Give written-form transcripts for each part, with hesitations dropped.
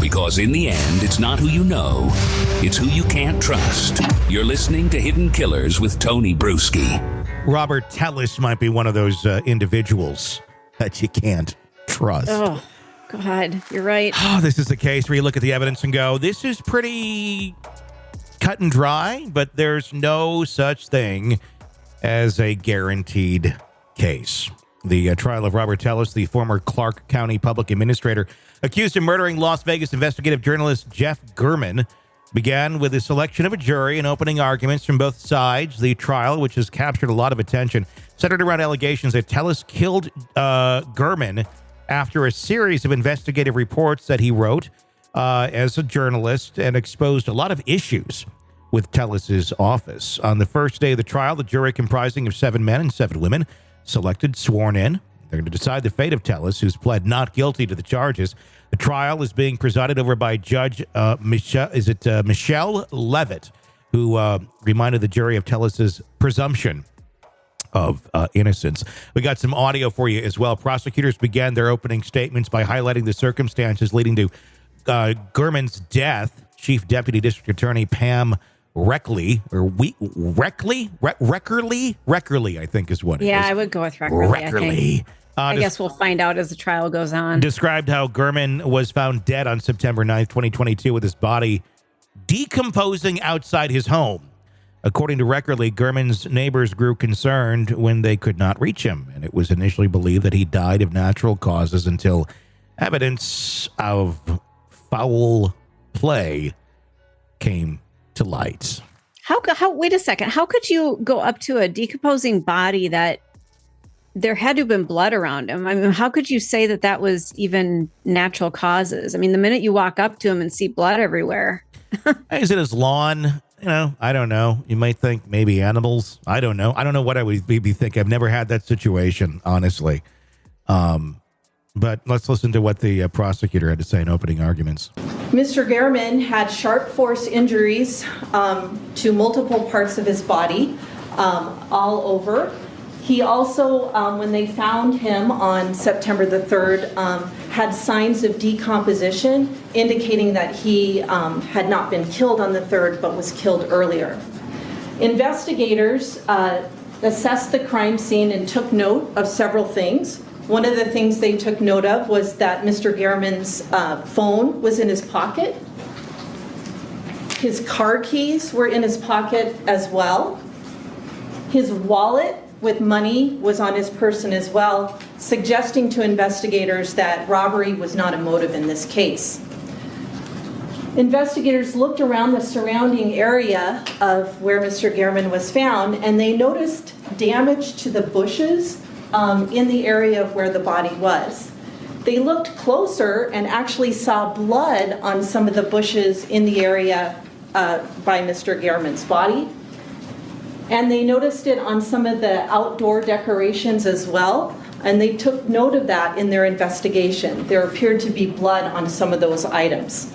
Because in the end, it's not who you know, it's who you can't trust. You're listening to Hidden Killers with Tony Bruschi. Robert Tellis might be one of those individuals that you can't trust. Oh, God, you're right. Oh, this is the case where you look at the evidence and go, this is pretty cut and dry, but there's no such thing as a guaranteed case. The trial of Robert Tellis, the former Clark County public administrator, accused of murdering Las Vegas investigative journalist Jeff German, began with the selection of a jury and opening arguments from both sides. The trial, which has captured a lot of attention, centered around allegations that Tellis killed German after a series of investigative reports that he wrote as a journalist and exposed a lot of issues with Tellis's office. On the first day of the trial, the jury, comprising of 7 men and 7 women, selected, sworn in. They're going to decide the fate of Tellis, who's pled not guilty to the charges. The trial is being presided over by Judge Michelle Leavitt, who reminded the jury of Tellis's presumption of innocence. We got some audio for you as well. Prosecutors began their opening statements by highlighting the circumstances leading to German's death. Chief Deputy District Attorney Pam Weckerly, I think is what it is. Yeah, I would go with Weckerly. I guess we'll find out as the trial goes on. Described how German was found dead on September 9th, 2022, with his body decomposing outside his home. According to Weckerly, German's neighbors grew concerned when they could not reach him, and it was initially believed that he died of natural causes until evidence of foul play came to light. How wait a second. How could you go up to a decomposing body that there had to have been blood around him? I mean, how could you say that that was even natural causes? I mean, the minute you walk up to him and see blood everywhere. Is it his lawn? You know, I don't know. You might think maybe animals. I don't know. I don't know what I would be thinking. I've never had that situation, honestly. But let's listen to what the prosecutor had to say in opening arguments. Mr. German had sharp force injuries to multiple parts of his body, all over. He also, when they found him on September the 3rd, had signs of decomposition, indicating that he had not been killed on the 3rd, but was killed earlier. Investigators assessed the crime scene and took note of several things. One of the things they took note of was that Mr. German's phone was in his pocket. His car keys were in his pocket as well. His wallet with money was on his person as well, suggesting to investigators that robbery was not a motive in this case. Investigators looked around the surrounding area of where Mr. German was found, and they noticed damage to the bushes in the area of where the body was. They looked closer and actually saw blood on some of the bushes in the area by Mr. German's body. And they noticed it on some of the outdoor decorations as well, and they took note of that in their investigation. There appeared to be blood on some of those items.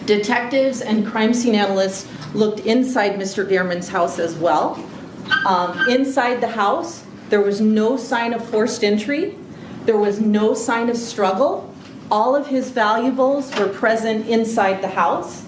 Detectives and crime scene analysts looked inside Mr. German's house as well. Inside the house, there was no sign of forced entry. There was no sign of struggle. All of his valuables were present inside the house.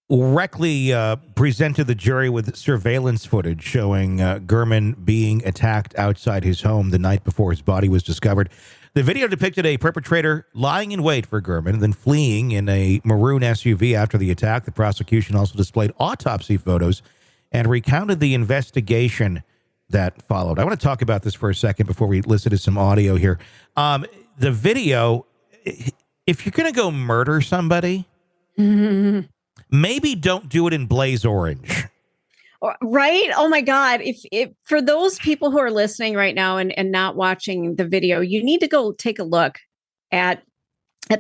Weckerly presented the jury with surveillance footage showing German being attacked outside his home the night before his body was discovered. The video depicted a perpetrator lying in wait for German, then fleeing in a maroon SUV after the attack. The prosecution also displayed autopsy photos and recounted the investigation that followed. I want to talk about this for a second before we listen to some audio here. The video, if you're going to go murder somebody, maybe don't do it in blaze orange. Right? Oh my God. If for those people who are listening right now and not watching the video, you need to go take a look at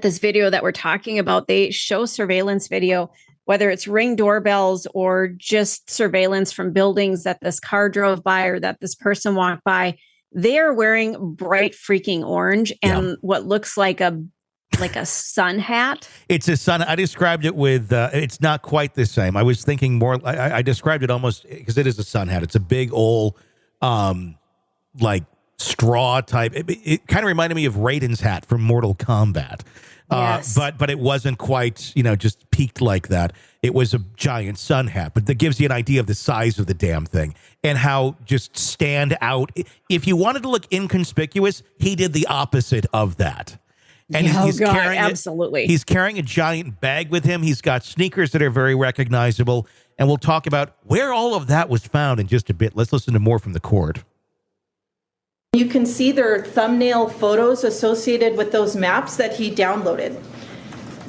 this video that we're talking about. They show surveillance video, whether it's Ring doorbells or just surveillance from buildings that this car drove by or that this person walked by. They're wearing bright freaking orange and what looks like a sun hat. It's a sun. I described it with, it's not quite the same. I was thinking more, I described it almost because it is a sun hat. It's a big old, like straw type. It kind of reminded me of Raiden's hat from Mortal Kombat. Yes. But it wasn't quite, just peaked like that. It was a giant sun hat, but that gives you an idea of the size of the damn thing and how just stand out. If you wanted to look inconspicuous, he did the opposite of that. And he's carrying absolutely. He's carrying a giant bag with him. He's got sneakers that are very recognizable. And we'll talk about where all of that was found in just a bit. Let's listen to more from the court. You can see their thumbnail photos associated with those maps that he downloaded.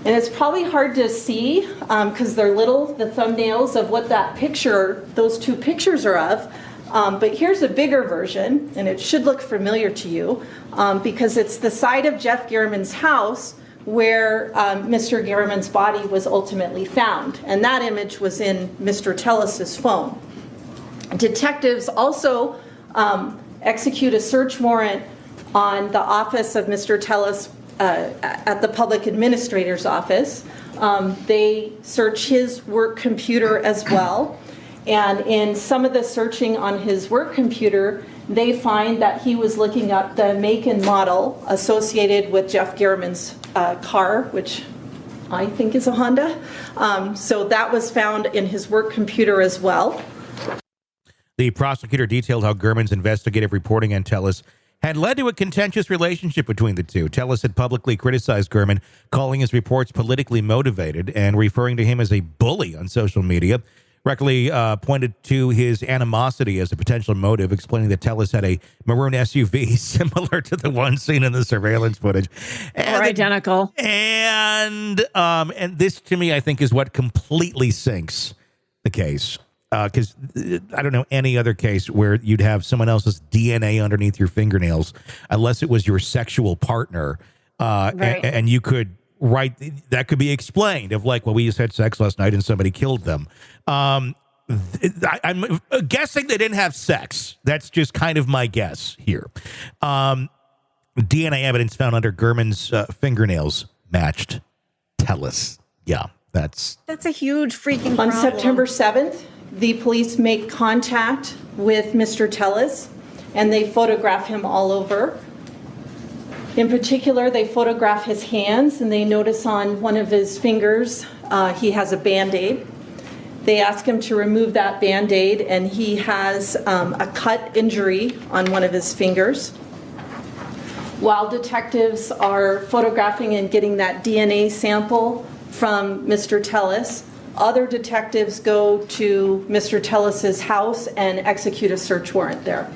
And it's probably hard to see because they're little, the thumbnails of what that picture, those two pictures are of. But here's a bigger version, and it should look familiar to you because it's the side of Jeff Garriman's house where Mr. Garriman's body was ultimately found. And that image was in Mr. Tellis's phone. Detectives also execute a search warrant on the office of Mr. Tellis at the public administrator's office. They search his work computer as well. And in some of the searching on his work computer, they find that he was looking up the make and model associated with Jeff Garriman's car, which I think is a Honda. So that was found in his work computer as well. The prosecutor detailed how Garriman's investigative reporting on Tellis had led to a contentious relationship between the two. Tellis had publicly criticized Garriman, calling his reports politically motivated and referring to him as a bully on social media. Weckerly pointed to his animosity as a potential motive, explaining that Tellis had a maroon SUV similar to the one seen in the surveillance footage. Or identical. And this, to me, I think, is what completely sinks the case. Because I don't know any other case where you'd have someone else's DNA underneath your fingernails, unless it was your sexual partner. Right. And you could write, that could be explained of like, well, we just had sex last night and somebody killed them. I'm guessing they didn't have sex. That's just kind of my guess here. DNA evidence found under Garriman's fingernails matched Tellis. Yeah, that's a huge freaking On problem. September 7th, the police make contact with Mr. Tellis, and they photograph him all over. In particular, they photograph his hands, and they notice on one of his fingers he has a Band-Aid. They ask him to remove that Band-Aid, and he has a cut injury on one of his fingers. While detectives are photographing and getting that DNA sample from Mr. Tellis, other detectives go to Mr. Tellis's house and execute a search warrant there.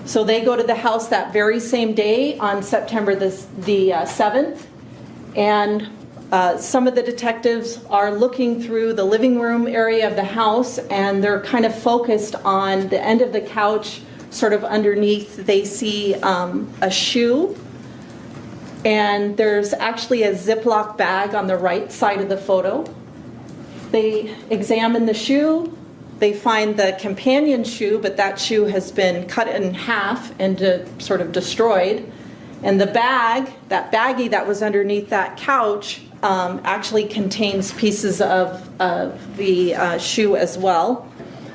So they go to the house that very same day on September the 7th, and some of the detectives are looking through the living room area of the house, and they're kind of focused on the end of the couch, sort of underneath. They see a shoe, and there's actually a Ziploc bag on the right side of the photo. They examine the shoe. They find the companion shoe, but that shoe has been cut in half and sort of destroyed. And the bag, that baggie that was underneath that couch, actually contains pieces of the shoe as well.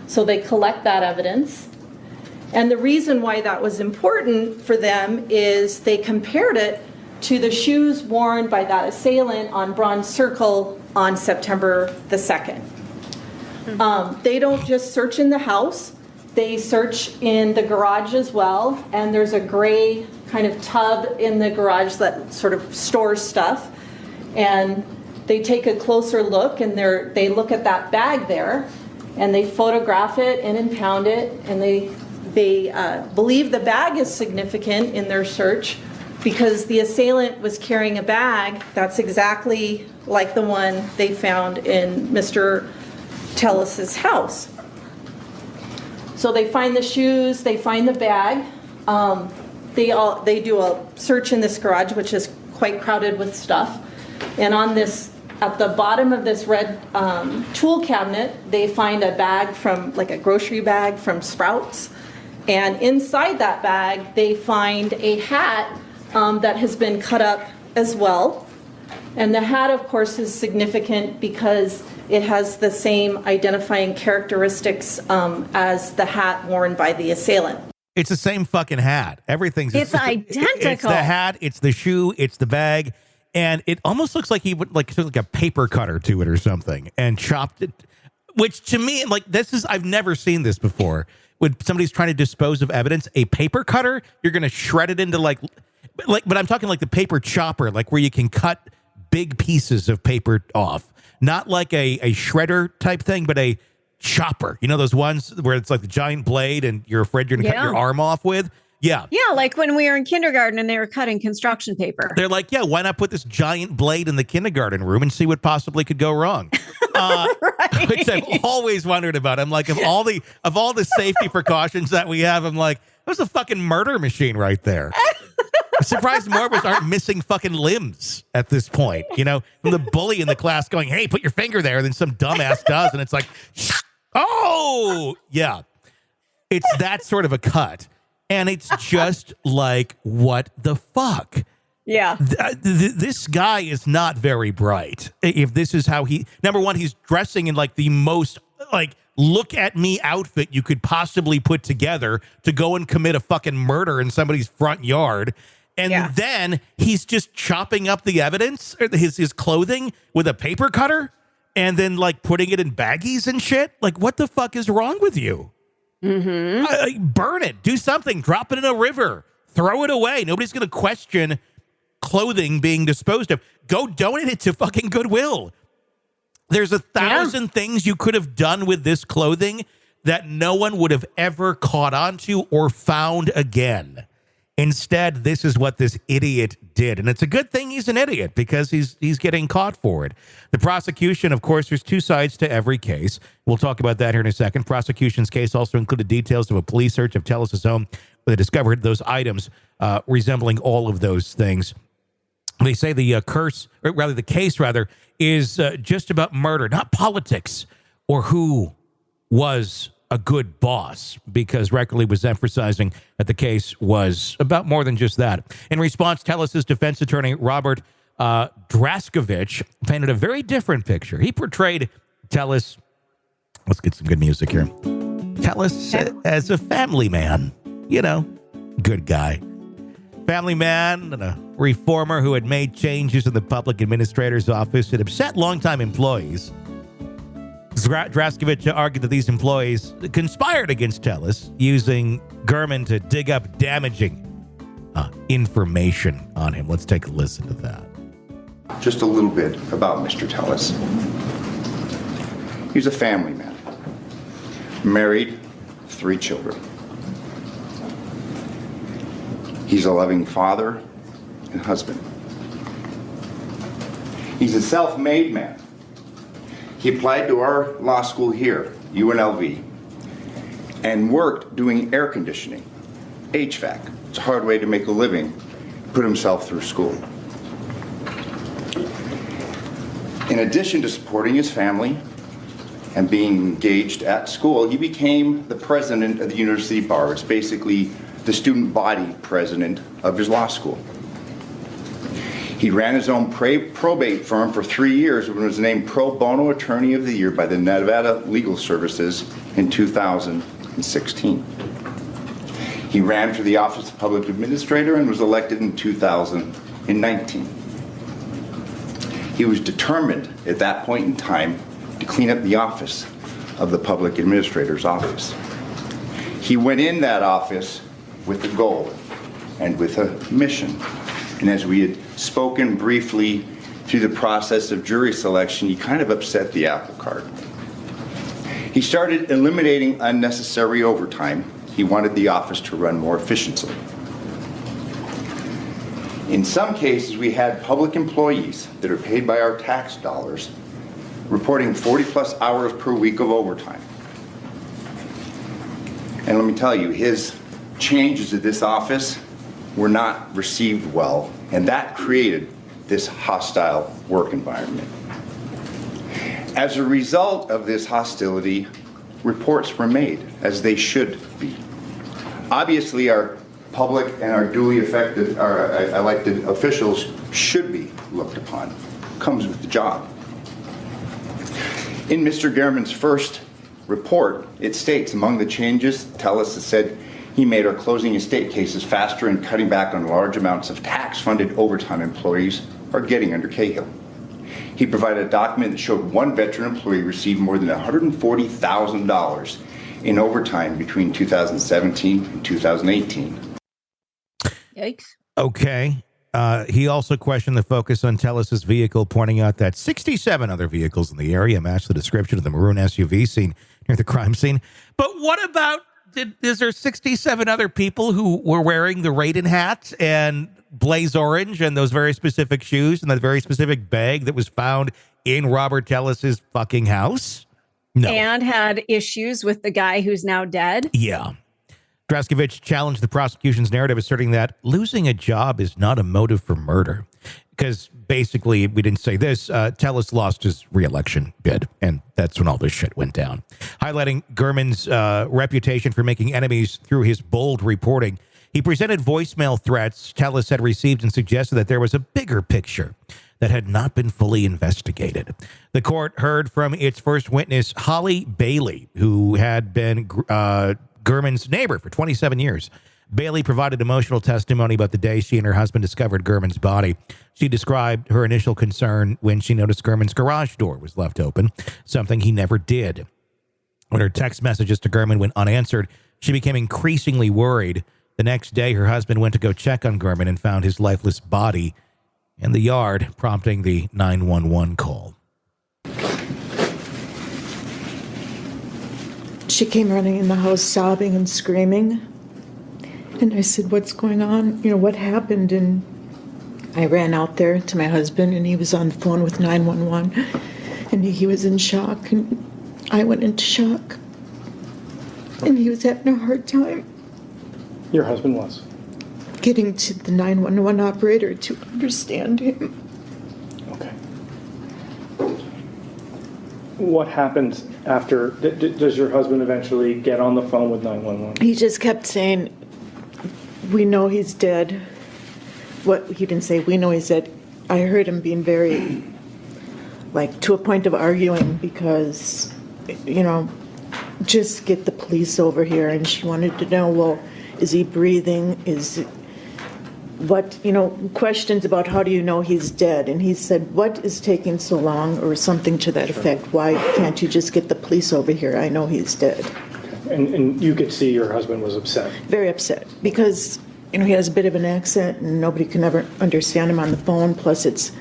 So they collect that evidence. And the reason why that was important for them is they compared it to the shoes worn by that assailant on Bronze Circle on September the 2nd. They don't just search in the house, they search in the garage as well, and there's a gray kind of tub in the garage that sort of stores stuff. And they take a closer look, and they look at that bag there, and they photograph it and impound it, and they believe the bag is significant in their search because the assailant was carrying a bag that's exactly like the one they found in Mr. Tellis's house. So they find the shoes, they find the bag. They do a search in this garage, which is quite crowded with stuff. And on this, at the bottom of this red tool cabinet, they find a bag from, like a grocery bag from Sprouts. And inside that bag, they find a hat that has been cut up as well. And the hat, of course, is significant because it has the same identifying characteristics as the hat worn by the assailant. It's the same fucking hat. Everything's identical. It's the hat, it's the shoe, it's the bag, and it almost looks like he would took a paper cutter to it or something and chopped it. Which to me, I've never seen this before. When somebody's trying to dispose of evidence, a paper cutter, you're going to shred it into but I'm talking like the paper chopper, like where you can cut big pieces of paper off. Not like a shredder type thing, but a chopper. You know those ones where it's like the giant blade and you're afraid you're going to cut your arm off with? Yeah. Yeah, like when we were in kindergarten and they were cutting construction paper. They're like, yeah, why not put this giant blade in the kindergarten room and see what possibly could go wrong? Right. Which I've always wondered about. I'm like, of all the safety precautions that we have, I'm like, there's a fucking murder machine right there. I'm surprised more of us aren't missing fucking limbs at this point. You know, from the bully in the class going, hey, put your finger there. And then some dumbass does. And it's like, oh, yeah. It's that sort of a cut. And it's just like, what the fuck? Yeah. This guy is not very bright. If this is how number one, he's dressing in like the most look at me outfit you could possibly put together to go and commit a fucking murder in somebody's front yard. And then he's just chopping up the evidence, or his clothing with a paper cutter and then putting it in baggies and shit. Like, what the fuck is wrong with you? Mm-hmm. Burn it. Do something. Drop it in a river. Throw it away. Nobody's going to question clothing being disposed of. Go donate it to fucking Goodwill. There's 1,000 things you could have done with this clothing that no one would have ever caught on to or found again. Instead, this is what this idiot did. And it's a good thing he's an idiot because he's getting caught for it. The prosecution, of course, there's two sides to every case. We'll talk about that here in a second. Prosecution's case also included details of a police search of Tellis' home where they discovered those items resembling all of those things. They say the case is just about murder, not politics or who was a good boss, because Weckerly was emphasizing that the case was about more than just that. In response, Tellis' defense attorney, Robert Draskovich, painted a very different picture. He portrayed Tellis, let's get some good music here, Tellis as a family man, good guy. Family man and a reformer who had made changes in the public administrator's office that upset longtime employees. Draskovich argued that these employees conspired against Tellis, using German to dig up damaging information on him. Let's take a listen to that. Just a little bit about Mr. Tellis. He's a family man, married, 3 children. He's a loving father and husband. He's a self-made man. He applied to our law school here, UNLV, and worked doing air conditioning, HVAC. It's a hard way to make a living, put himself through school. In addition to supporting his family and being engaged at school, he became the president of the University Bar. It's basically the student body president of his law school. He ran his own probate firm for 3 years and was named Pro Bono Attorney of the Year by the Nevada Legal Services in 2016. He ran for the Office of Public Administrator and was elected in 2019. He was determined at that point in time to clean up the office of the Public Administrator's office. He went in that office with a goal and with a mission. And as we had spoken briefly through the process of jury selection, he kind of upset the apple cart. He started eliminating unnecessary overtime. He wanted the office to run more efficiently. In some cases, we had public employees that are paid by our tax dollars reporting 40+ hours per week of overtime. And let me tell you, his changes at this office were not received well, and that created this hostile work environment. As a result of this hostility, reports were made, as they should be. Obviously, our public and our duly elected officials should be looked upon. Comes with the job. In Mr. Gehrman's first report, it states among the changes, Tellis has said He made our closing estate cases faster and cutting back on large amounts of tax-funded overtime employees are getting under Cahill. He provided a document that showed one veteran employee received more than $140,000 in overtime between 2017 and 2018. Yikes. Okay. He also questioned the focus on Tellus's vehicle, pointing out that 67 other vehicles in the area match the description of the maroon SUV seen near the crime scene. But what about, is there 67 other people who were wearing the Raiden hat and blaze orange and those very specific shoes and that very specific bag that was found in Robert Tellus's fucking house? No. And had issues with the guy who's now dead? Yeah. Draskevich challenged the prosecution's narrative, asserting that losing a job is not a motive for murder. Because basically, we didn't say this, Tellus lost his re-election bid, and that's when all this shit went down. Highlighting Gurman's reputation for making enemies through his bold reporting, he presented voicemail threats Tellus had received and suggested that there was a bigger picture that had not been fully investigated. The court heard from its first witness, Holly Bailey, who had been Gurman's neighbor for 27 years. Bailey provided emotional testimony about the day she and her husband discovered Gurman's body. She described her initial concern when she noticed Gurman's garage door was left open, something he never did. When her text messages to Gurman went unanswered, she became increasingly worried. The next day, her husband went to go check on Gurman and found his lifeless body in the yard, prompting the 911 call. She came running in the house sobbing and screaming. And I said, "What's going on? You know, what happened?" And I ran out there to my husband, and he was on the phone with 911. And he was in shock, and I went into shock. And he was having a hard time. Your husband was? Getting to the 911 operator to understand him. Okay. What happened after? Does your husband eventually get on the phone with 911? He just kept saying, "We know he's dead." What he didn't say, "We know he's dead." I heard him being very, like, to a point of arguing because, you know, just get the police over here. And she wanted to know, well, is he breathing? Is what, you know, questions about how do you know he's dead? And he said, "What is taking so long?" or something to that effect. "Why can't you just get the police over here? I know he's dead." Okay. And you could see your husband was upset. Very upset because, you know, he has a bit of an accent and nobody can ever understand him on the phone. Plus it's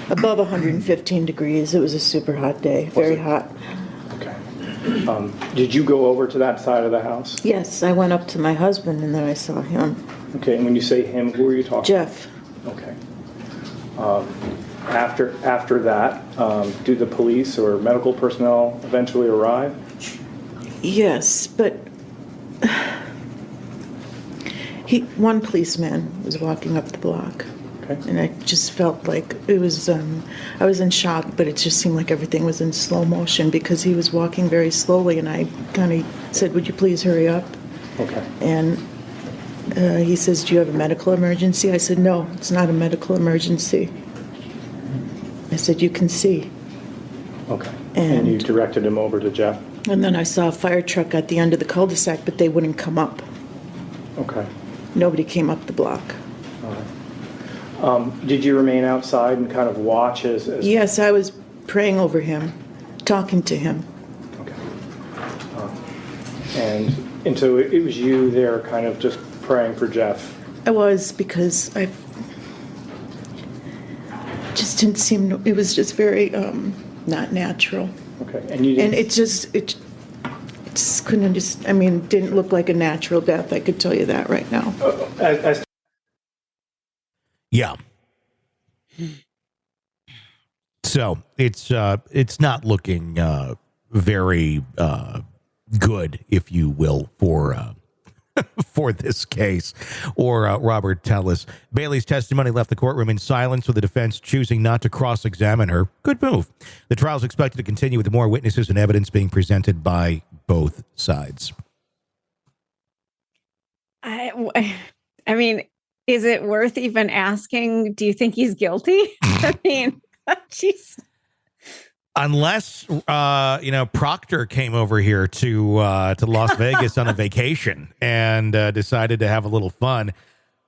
above 115 degrees. It was a super hot day, very hot. Okay. Did you go over to that side of the house? Yes, I went up to my husband and then I saw him. Okay, and when you say him, who are you talking Jeff. about? Okay. After that, do the police or medical personnel eventually arrive? Yes, but one policeman was walking up the block. Okay. And I just felt like it was, I was in shock, but it just seemed like everything was in slow motion because he was walking very slowly, and I kind of said, "Would you please hurry up?" Okay. And he says, "Do you have a medical emergency?" I said, "No, it's not a medical emergency." I said, "You can see." Okay. And you directed him over to Jeff? And then I saw a fire truck at the end of the cul-de-sac, but they wouldn't come up. Okay. Nobody came up the block. All right. Did you remain outside and kind of watch as... Yes, I was praying over him, talking to him. Okay. And so it was you there kind of just praying for Jeff? I was, because I just didn't seem, it was just very not natural. Okay. And you didn't... And it just couldn't just, I mean, didn't look like a natural death, I could tell you that right now. Yeah. So it's not looking very good, if you will, for this case or Robert Tellus. Bailey's testimony left the courtroom in silence, with the defense choosing not to cross-examine her. Good move. The trial is expected to continue with more witnesses and evidence being presented by both sides. I mean, is it worth even asking? Do you think he's guilty? I mean, jeez. Unless Proctor came over here to Las Vegas on a vacation and decided to have a little fun,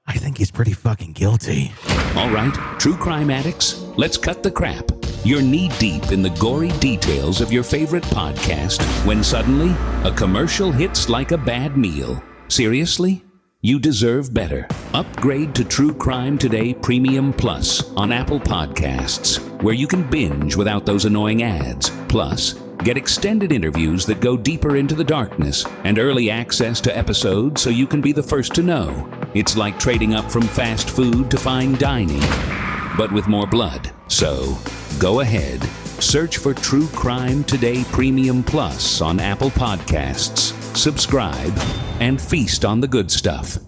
I think he's pretty fucking guilty. All right, true crime addicts, let's cut the crap. You're knee-deep in the gory details of your favorite podcast when suddenly a commercial hits like a bad meal. Seriously? You deserve better. Upgrade to True Crime Today Premium Plus on Apple Podcasts, where you can binge without those annoying ads. Plus, get extended interviews that go deeper into the darkness and early access to episodes so you can be the first to know. It's like trading up from fast food to fine dining, but with more blood. So, go ahead. Search for True Crime Today Premium Plus on Apple Podcasts. Subscribe and feast on the good stuff.